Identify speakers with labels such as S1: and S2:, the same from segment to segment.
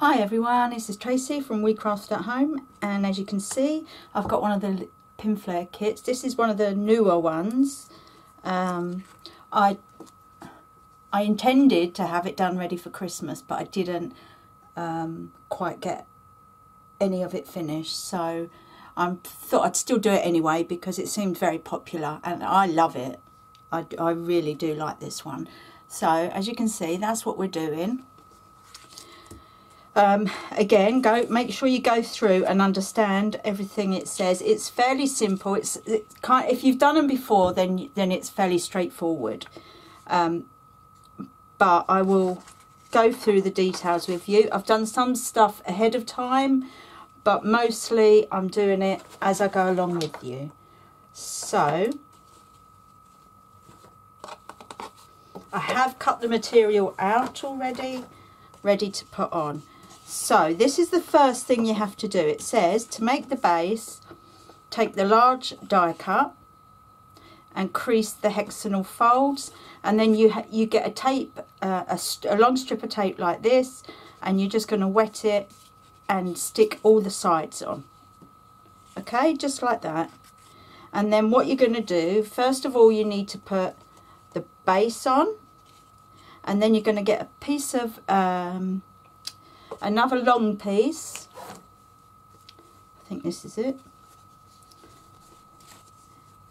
S1: Hi everyone, this is Tracy from We Craft at Home, and as you can see I've got one of the Pinflair kits. This is one of the newer ones. I intended to have it done ready for Christmas, but I didn't quite get any of it finished, so I thought I'd still do it anyway because it seemed very popular and I love it. I really do like this one. So as you can see, that's what we're doing. Again, make sure you go through and understand everything it says. It's fairly simple. If you've done them before, then it's fairly straightforward. But I will go through the details with you. I've done some stuff ahead of time, but mostly I'm doing it as I go along with you. So I have cut the material out already, ready to put on. So this is the first thing you have to do. It says to make the base, take the large die cut and crease the hexagonal folds, and then you get a tape, a long strip of tape like this, and you're just going to wet it and stick all the sides on. Okay, just like that. And then what you're going to do, first of all, you need to put the base on, and then you're going to get a piece of another long piece. I think this is it.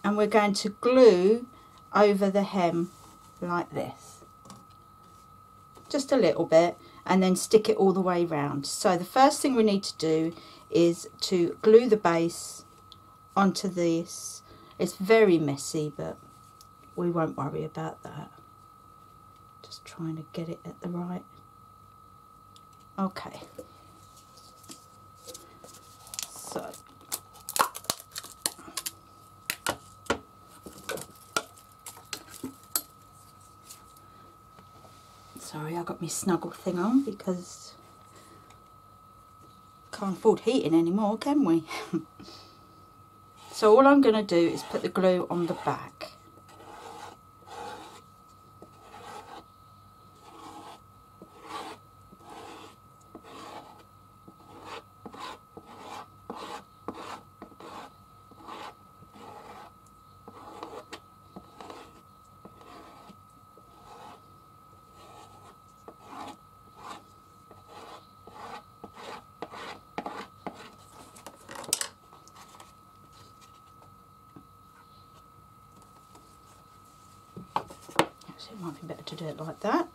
S1: And we're going to glue over the hem like this. Just a little bit, and then stick it all the way round. So the first thing we need to do is to glue the base onto this. It's very messy, but we won't worry about that. Just trying to get it at the right. Okay. So sorry, I got my snuggle thing on because can't afford heating anymore, can we? So all I'm going to do is put the glue on the back. It might be better to do it like that.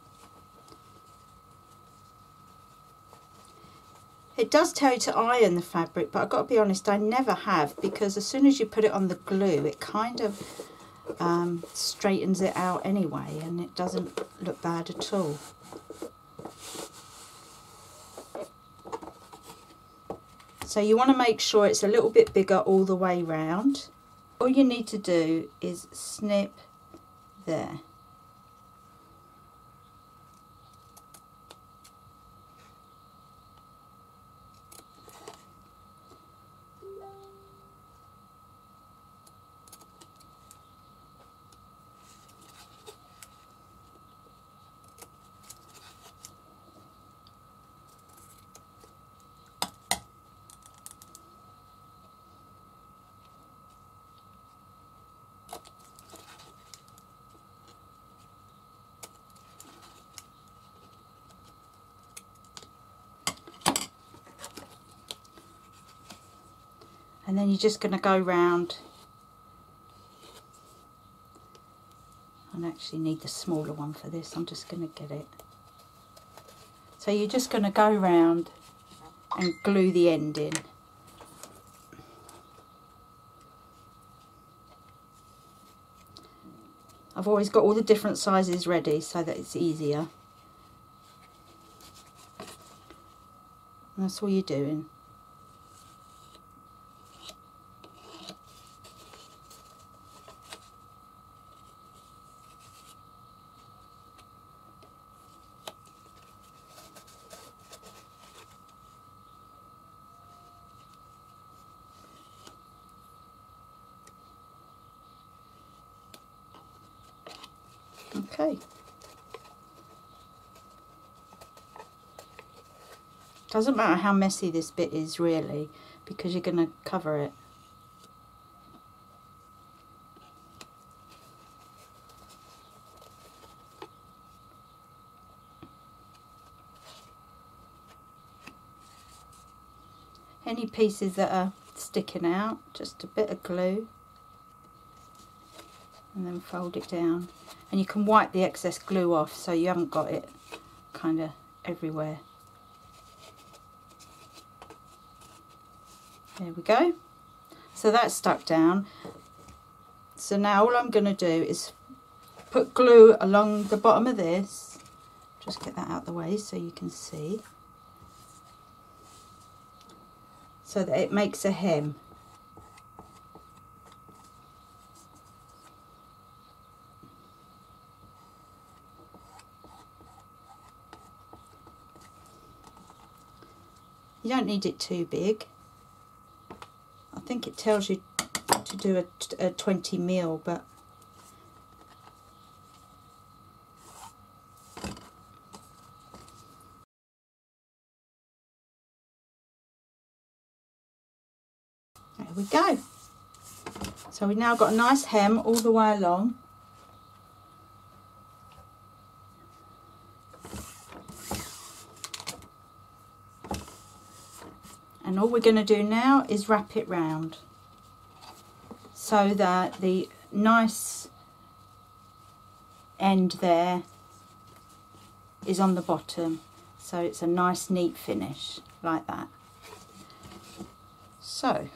S1: It does tell you to iron the fabric, but I've got to be honest, I never have, because as soon as you put it on the glue, it kind of straightens it out anyway, and it doesn't look bad at all. So you want to make sure it's a little bit bigger all the way round. All you need to do is snip there. And then you're just going to go round, I actually need the smaller one for this, I'm just going to get it. So you're just going to go round and glue the end in. I've always got all the different sizes ready so that it's easier. And that's all you're doing. Okay. Doesn't matter how messy this bit is really, because you're going to cover it. Any pieces that are sticking out, just a bit of glue and then fold it down. And you can wipe the excess glue off so you haven't got it kind of everywhere. There we go. So that's stuck down. So now all I'm going to do is put glue along the bottom of this. Just get that out of the way so you can see. So that it makes a hem. You don't need it too big. I think it tells you to do a 20 mil, but there we go. So we've now got a nice hem all the way along. And all we're going to do now is wrap it round so that the nice end there is on the bottom. So it's a nice neat finish like that. So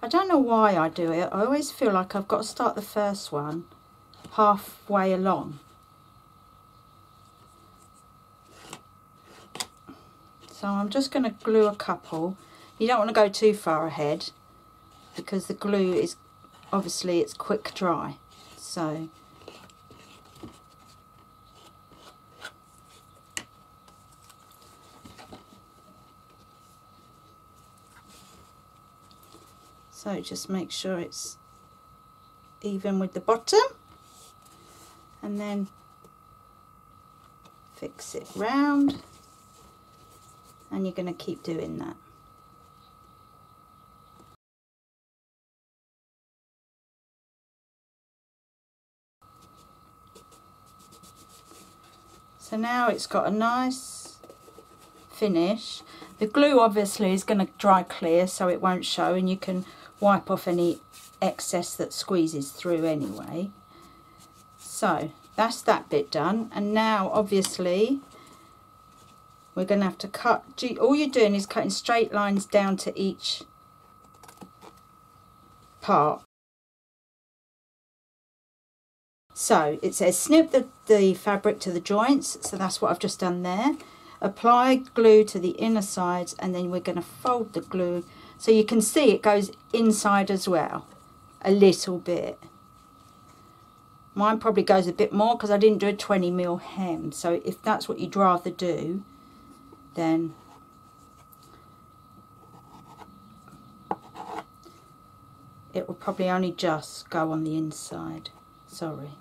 S1: I don't know why I do it. I always feel like I've got to start the first one halfway along. So I'm just going to glue a couple. You don't want to go too far ahead because the glue is obviously it's quick dry. So just make sure it's even with the bottom and then fix it round. And you're going to keep doing that. So now it's got a nice finish. The glue obviously is going to dry clear so it won't show, and you can wipe off any excess that squeezes through anyway. So that's that bit done, and now obviously we're going to have to cut. All you're doing is cutting straight lines down to each part. So it says snip the fabric to the joints, so that's what I've just done there. Apply glue to the inner sides, and then we're going to fold the glue so you can see it goes inside as well, a little bit. Mine probably goes a bit more because I didn't do a 20 mil hem, so if that's what you'd rather do, then it will probably only just go on the inside. Sorry.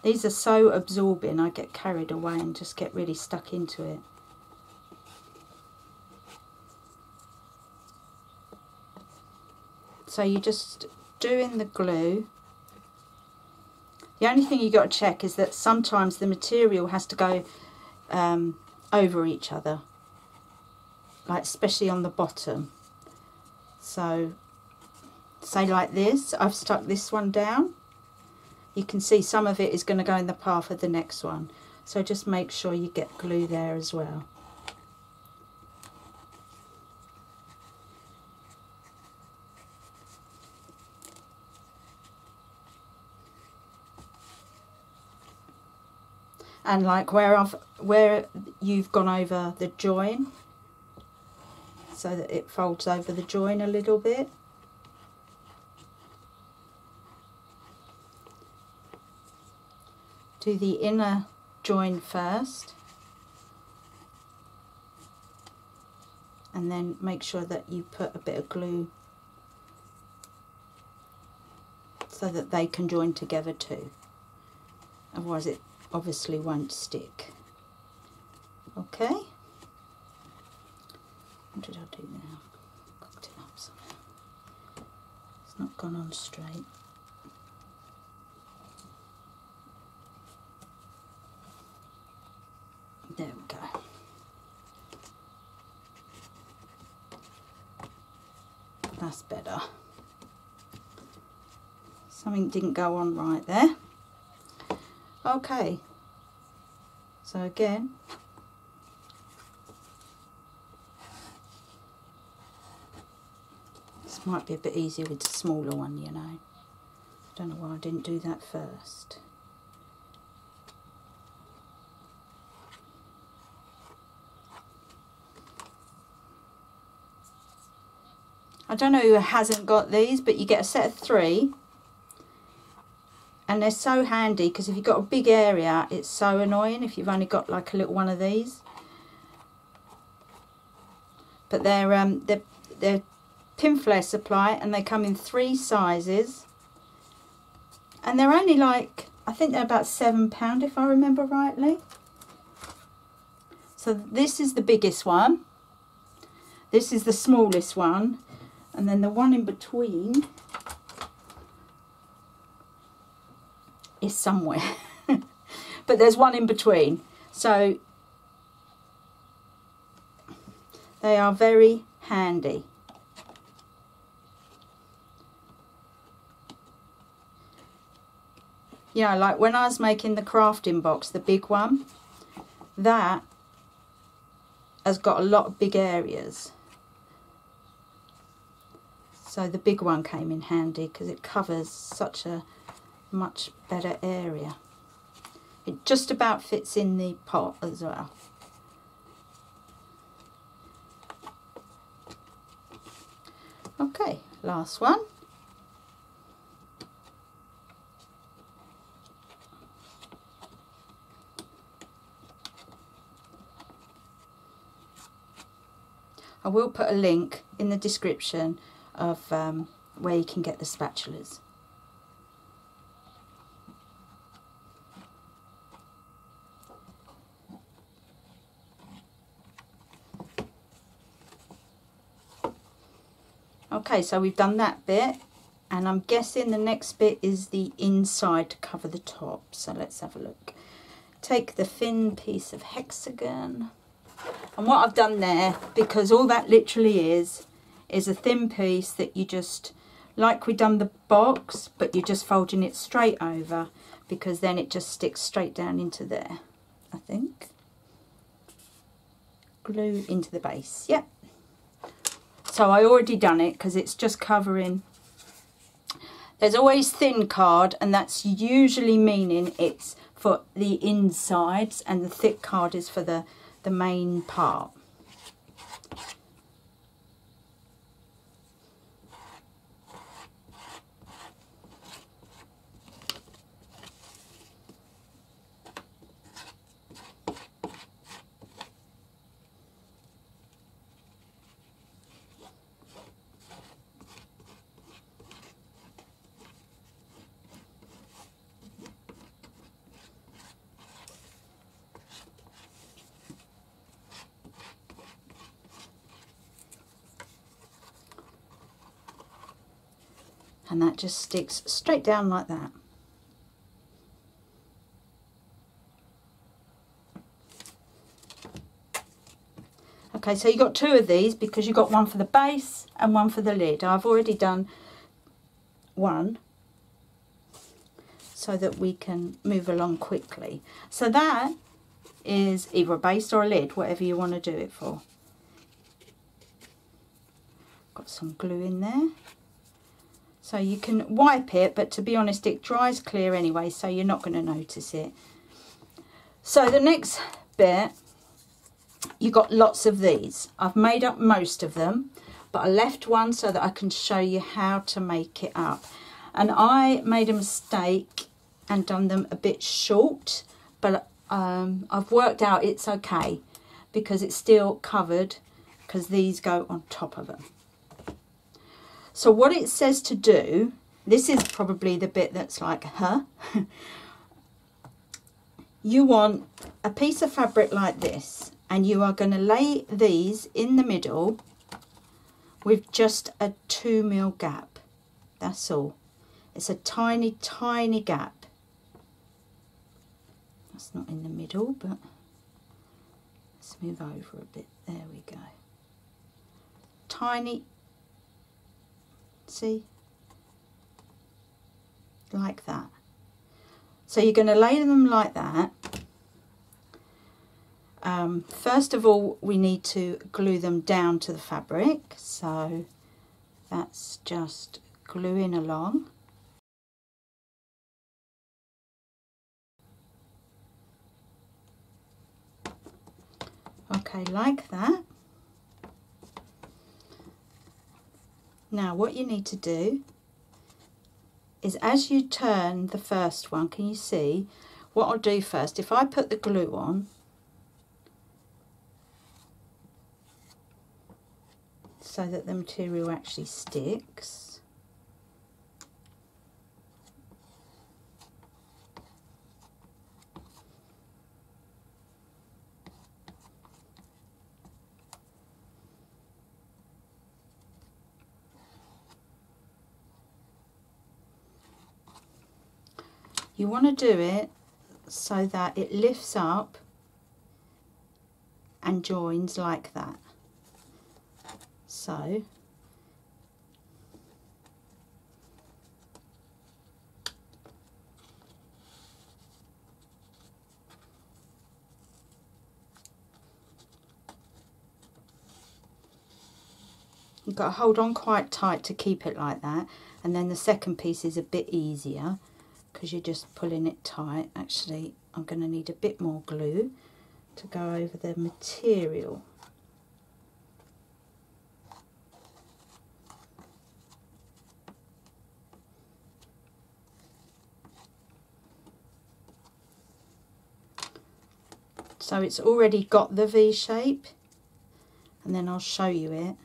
S1: These are so absorbing, I get carried away and just get really stuck into it. So you're just doing the glue. The only thing you got to check is that sometimes the material has to go over each other, like especially on the bottom. So say like this, I've stuck this one down. You can see some of it is going to go in the path of the next one, so just make sure you get glue there as well. And like where you've gone over the join, so that it folds over the join a little bit. Do the inner join first, and then make sure that you put a bit of glue so that they can join together too. Otherwise it obviously won't stick. Okay. What did I do now? Cocked it up somehow. It's not gone on straight. There we go. That's better. Something didn't go on right there. Okay. So again, this might be a bit easier with the smaller one, you know. I don't know why I didn't do that first. I don't know who hasn't got these, but you get a set of 3. And they're so handy because if you've got a big area, it's so annoying if you've only got like a little one of these. But they're Pinflair supply, and they come in 3 sizes. And they're only like, I think they're about £7 if I remember rightly. So this is the biggest one. This is the smallest one. And then the one in between is somewhere. But there's one in between. So they are very handy. You know, like when I was making the crafting box, the big one, that has got a lot of big areas. So the big one came in handy because it covers such a much better area. It just about fits in the pot as well. Okay, last one. I will put a link in the description of where you can get the spatulas. Okay, so we've done that bit, and I'm guessing the next bit is the inside to cover the top. So let's have a look. Take the thin piece of hexagon, and what I've done there, because all that literally is a thin piece that you just, like we done the box, but you're just folding it straight over, because then it just sticks straight down into there, I think. Glue into the base, yep. So I already done it because it's just covering. There's always thin card, and that's usually meaning it's for the insides, and the thick card is for the main part. And that just sticks straight down like that. Okay, so you got 2 of these because you got one for the base and one for the lid. I've already done one so that we can move along quickly. So that is either a base or a lid, whatever you want to do it for. Got some glue in there. So you can wipe it, but to be honest, it dries clear anyway, so you're not going to notice it. So the next bit, you got lots of these. I've made up most of them, but I left one so that I can show you how to make it up. And I made a mistake and done them a bit short, but I've worked out it's okay because it's still covered, because these go on top of them. So what it says to do this is probably the bit that's like, huh? You want a piece of fabric like this, and you are going to lay these in the middle with just a 2mm gap. That's all. It's a tiny, tiny gap. That's not in the middle, but let's move over a bit. There we go. Tiny, see? Like that. So you're going to lay them like that. First of all, we need to glue them down to the fabric. So that's just gluing along. Okay, like that. Now what you need to do is, as you turn the first one, can you see what I'll do first? If I put the glue on, so that the material actually sticks, you want to do it so that it lifts up and joins like that. So you've got to hold on quite tight to keep it like that, and then the second piece is a bit easier because you're just pulling it tight. Actually, I'm going to need a bit more glue to go over the material. So it's already got the V shape, and then I'll show you it.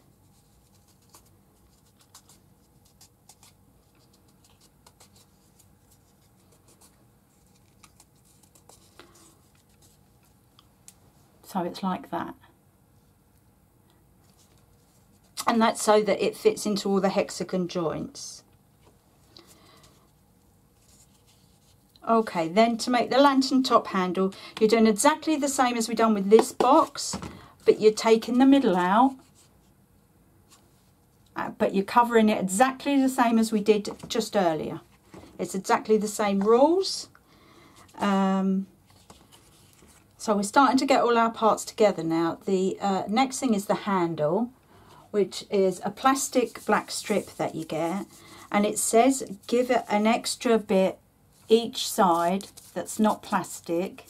S1: So it's like that. And that's so that it fits into all the hexagon joints. Okay, then to make the lantern top handle, you're doing exactly the same as we've done with this box, but you're taking the middle out, but you're covering it exactly the same as we did just earlier. It's exactly the same rules. So we're starting to get all our parts together now. The next thing is the handle, which is a plastic black strip that you get, and it says give it an extra bit each side that's not plastic,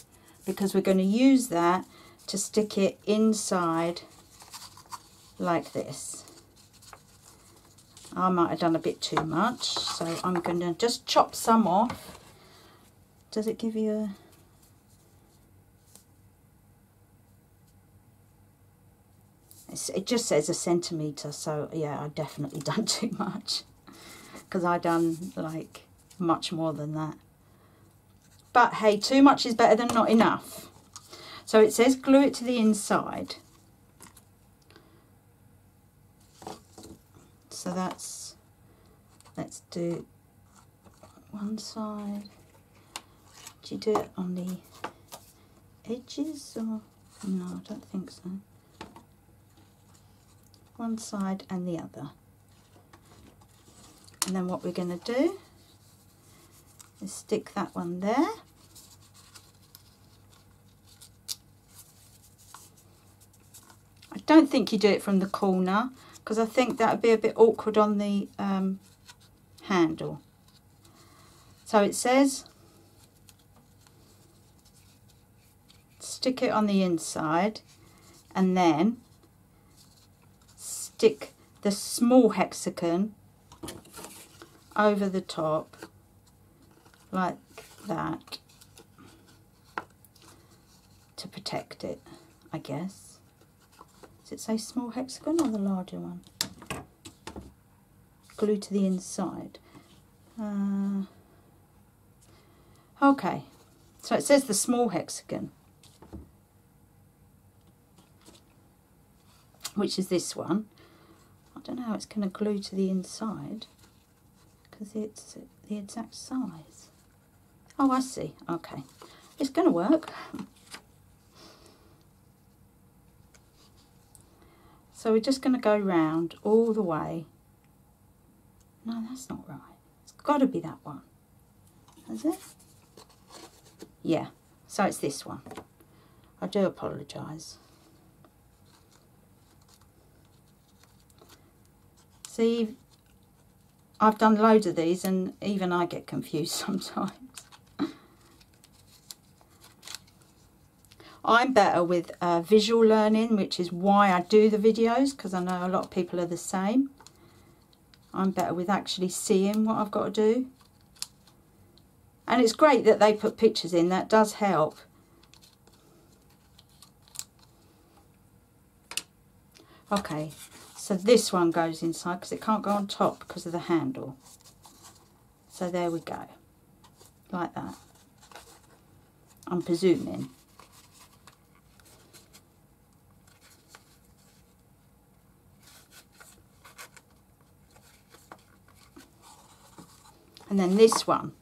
S1: because we're going to use that to stick it inside like this. I might have done a bit too much, so I'm going to just chop some off. Does it give you a... It just says 1 centimetre, so yeah, I've definitely done too much, because I done like much more than that. But hey, too much is better than not enough. So it says glue it to the inside. So that's, let's do one side. Do you do it on the edges or? No, I don't think so. One side and the other. And then what we're going to do is stick that one there. I don't think you do it from the corner, because I think that would be a bit awkward on the handle. So it says stick it on the inside, and then stick the small hexagon over the top like that to protect it, I guess. Does it say small hexagon or the larger one? Glue to the inside. Okay, so it says the small hexagon, which is this one. I don't know how it's going to glue to the inside because it's the exact size. Oh, I see. Okay, it's going to work. So we're just going to go round all the way. No, that's not right. It's got to be that one. Is it? Yeah, so it's this one. I do apologise. See, I've done loads of these and even I get confused sometimes. I'm better with visual learning, which is why I do the videos, because I know a lot of people are the same. I'm better with actually seeing what I've got to do. And it's great that they put pictures in, that does help. Okay, so this one goes inside because it can't go on top because of the handle. So there we go, like that. I'm presuming. And then this one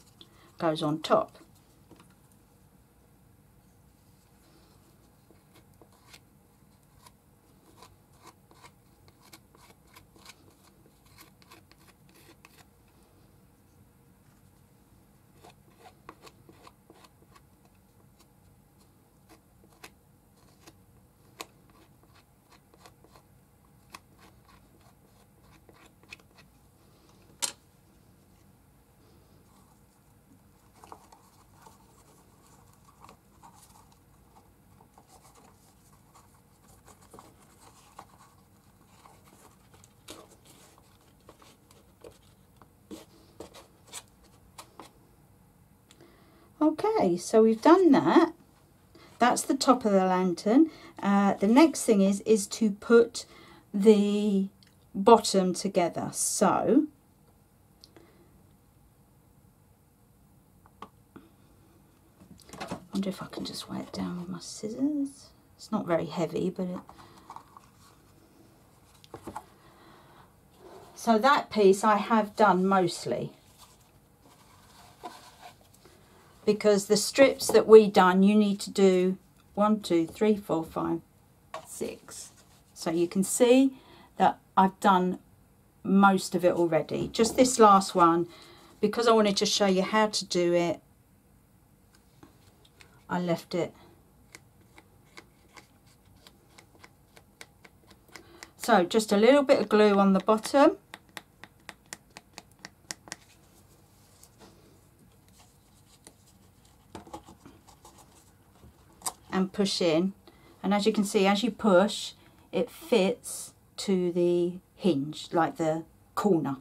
S1: goes on top. Okay, so we've done that. That's the top of the lantern. The next thing is to put the bottom together. So I wonder if I can just weigh it down with my scissors. It's not very heavy, but so that piece I have done mostly, because the strips that we done, you need to do 1, 2, 3, 4, 5, 6. So you can see that I've done most of it already. Just this last one, because I wanted to show you how to do it, I left it. So just a little bit of glue on the bottom. And push in, and as you can see, as you push, it fits to the hinge, like the corner.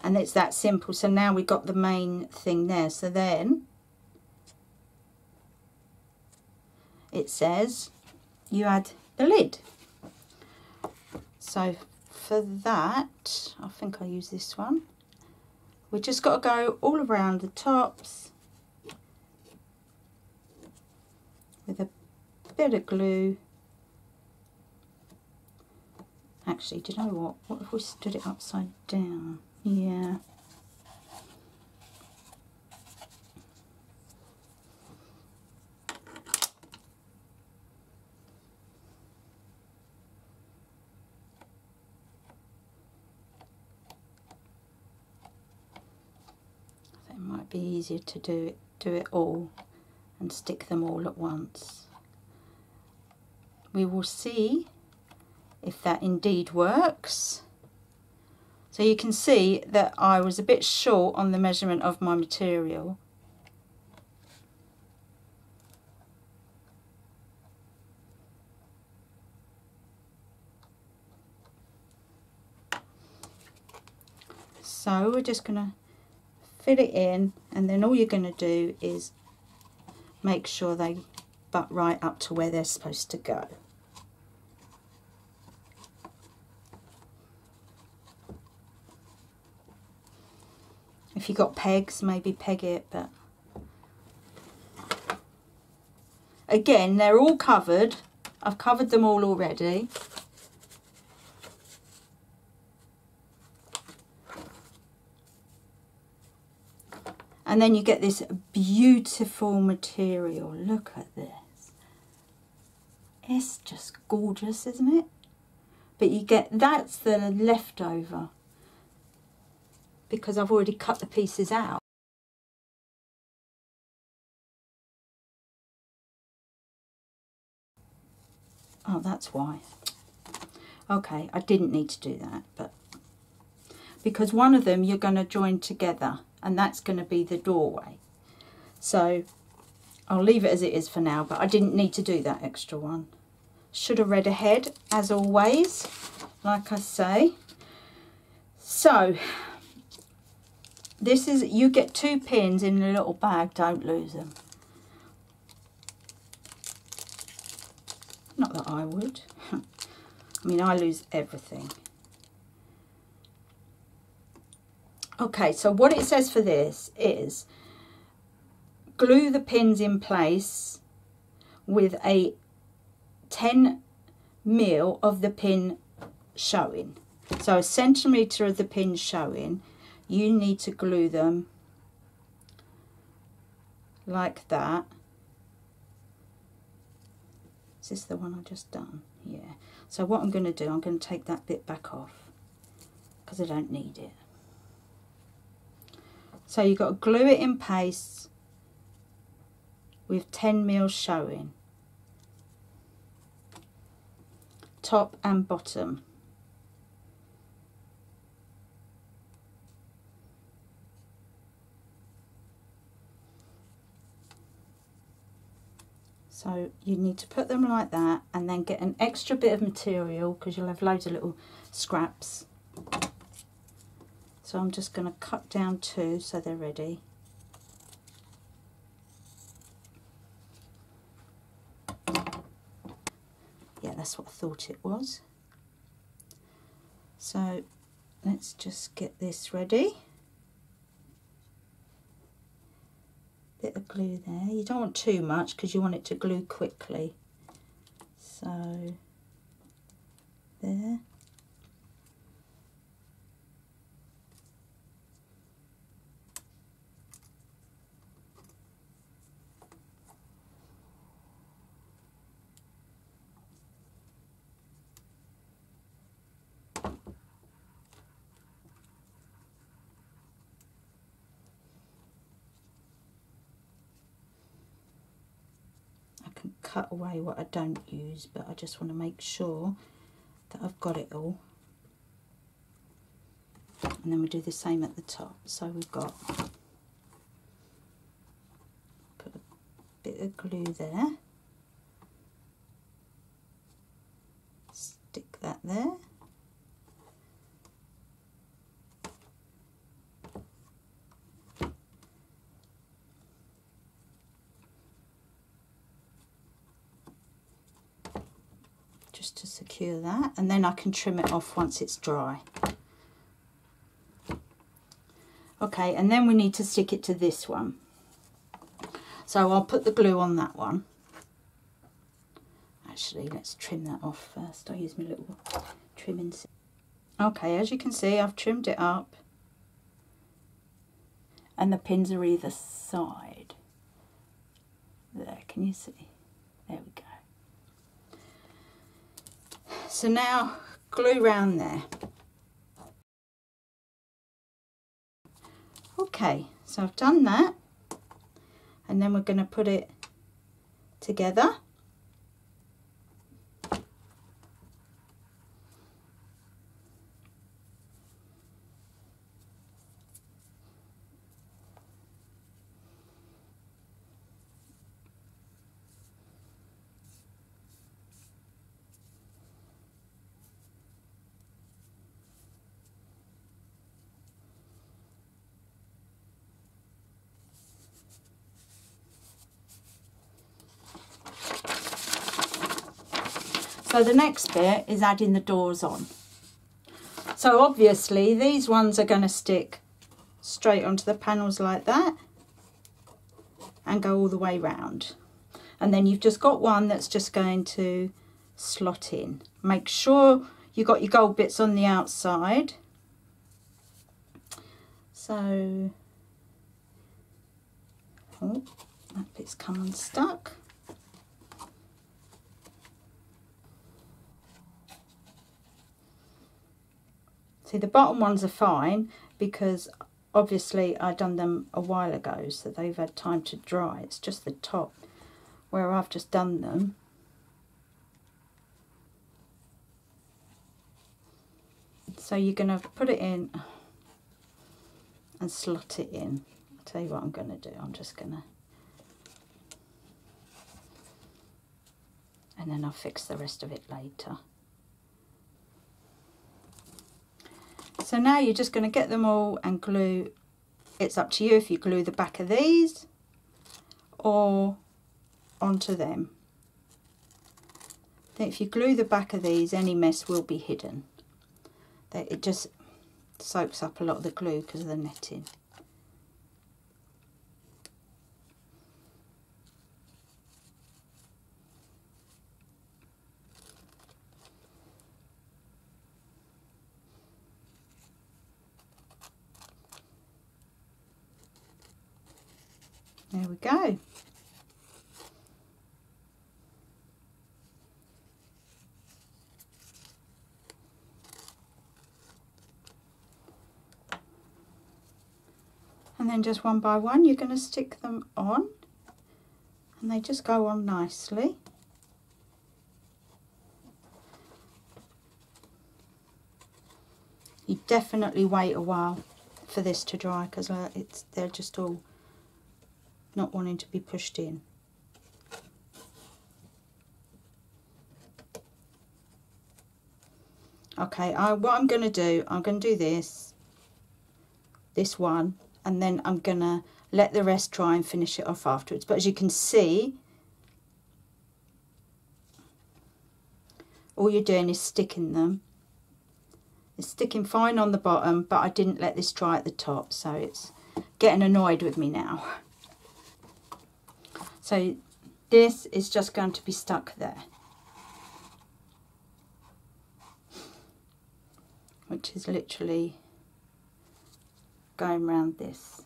S1: And it's that simple. So now we've got the main thing there. So then it says you add the lid. So for that, I think I'll use this one. We've just got to go all around the tops with a bit of glue. Actually, do you know what? What if we stood it upside down? Yeah. I think it might be easier to do it all and stick them all at once. We will see if that indeed works. So you can see that I was a bit short on the measurement of my material. So we're just going to fill it in, and then all you're going to do is make sure they butt right up to where they're supposed to go. If you've got pegs, maybe peg it, but again, they're all covered. I've covered them all already. And then you get this beautiful material. Look at this. It's just gorgeous, isn't it? But you get, that's the leftover, because I've already cut the pieces out. Oh, that's why. Okay, I didn't need to do that, but because one of them you're going to join together, and that's going to be the doorway. So I'll leave it as it is for now, but I didn't need to do that extra one. Should have read ahead, as always, like I say. So this is, you get 2 pins in a little bag, don't lose them. Not that I would. I mean, I lose everything. Okay, so what it says for this is glue the pins in place with a 10mm of the pin showing. So 1 centimetre of the pin showing. You need to glue them like that. Is this the one I just done? Yeah. So what I'm going to do, I'm going to take that bit back off because I don't need it. So you've got to glue it in place with 10mm showing, top and bottom. So you need to put them like that, and then get an extra bit of material because you'll have loads of little scraps. So I'm just going to cut down 2 so they're ready. Yeah, that's what I thought it was. So let's just get this ready. Bit of glue there. You don't want too much because you want it to glue quickly. So there. Cut away what I don't use, but I just want to make sure that I've got it all. And then we do the same at the top. So we've got, put a bit of glue there, stick that there. Just to secure that, and then I can trim it off once it's dry. Okay, and then we need to stick it to this one. So I'll put the glue on that one. Actually, let's trim that off first. I'll use my little trimming. Okay, as you can see, I've trimmed it up, and the pins are either side. There, can you see? There we go. So now glue round there. Okay, so I've done that, and then we're going to put it together. So the next bit is adding the doors on. So obviously these ones are going to stick straight onto the panels like that and go all the way round. And then you've just got one that's just going to slot in. Make sure you got your gold bits on the outside. So, oh, that bit's come unstuck. See, the bottom ones are fine because obviously I've done them a while ago, so they've had time to dry. It's just the top where I've just done them. So you're going to put it in and slot it in. I'll tell you what I'm going to do. I'm just going to, and then I'll fix the rest of it later. So now you're just going to get them all and glue. It's up to you if you glue the back of these or onto them. I think if you glue the back of these, any mess will be hidden. It just soaks up a lot of the glue because of the netting. There we go. And then just one by one you're going to stick them on, and they just go on nicely. You definitely wait a while for this to dry because they're just all not wanting to be pushed in. Okay, what I'm going to do, I'm going to do this one, and then I'm going to let the rest dry and finish it off afterwards. But as you can see, all you're doing is sticking them. It's sticking fine on the bottom, but I didn't let this dry at the top, so it's getting annoyed with me now. So this is just going to be stuck there, which is literally going round this.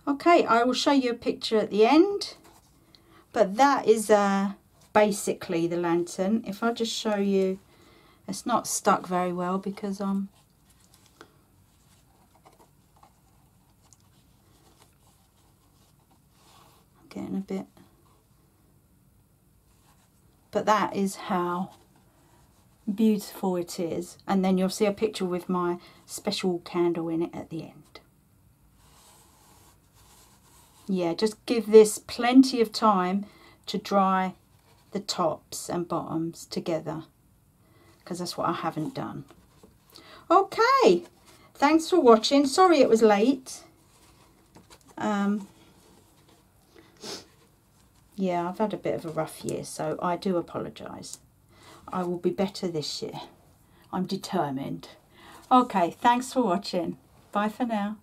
S1: Okay, I will show you a picture at the end, but that is basically the lantern. If I just show you, it's not stuck very well because I'm getting a bit, but that is how beautiful it is. And then you'll see a picture with my special candle in it at the end. Yeah, just give this plenty of time to dry the tops and bottoms together, because that's what I haven't done. Okay, thanks for watching. Sorry it was late. Yeah, I've had a bit of a rough year, so I do apologise. I will be better this year. I'm determined. Okay, thanks for watching. Bye for now.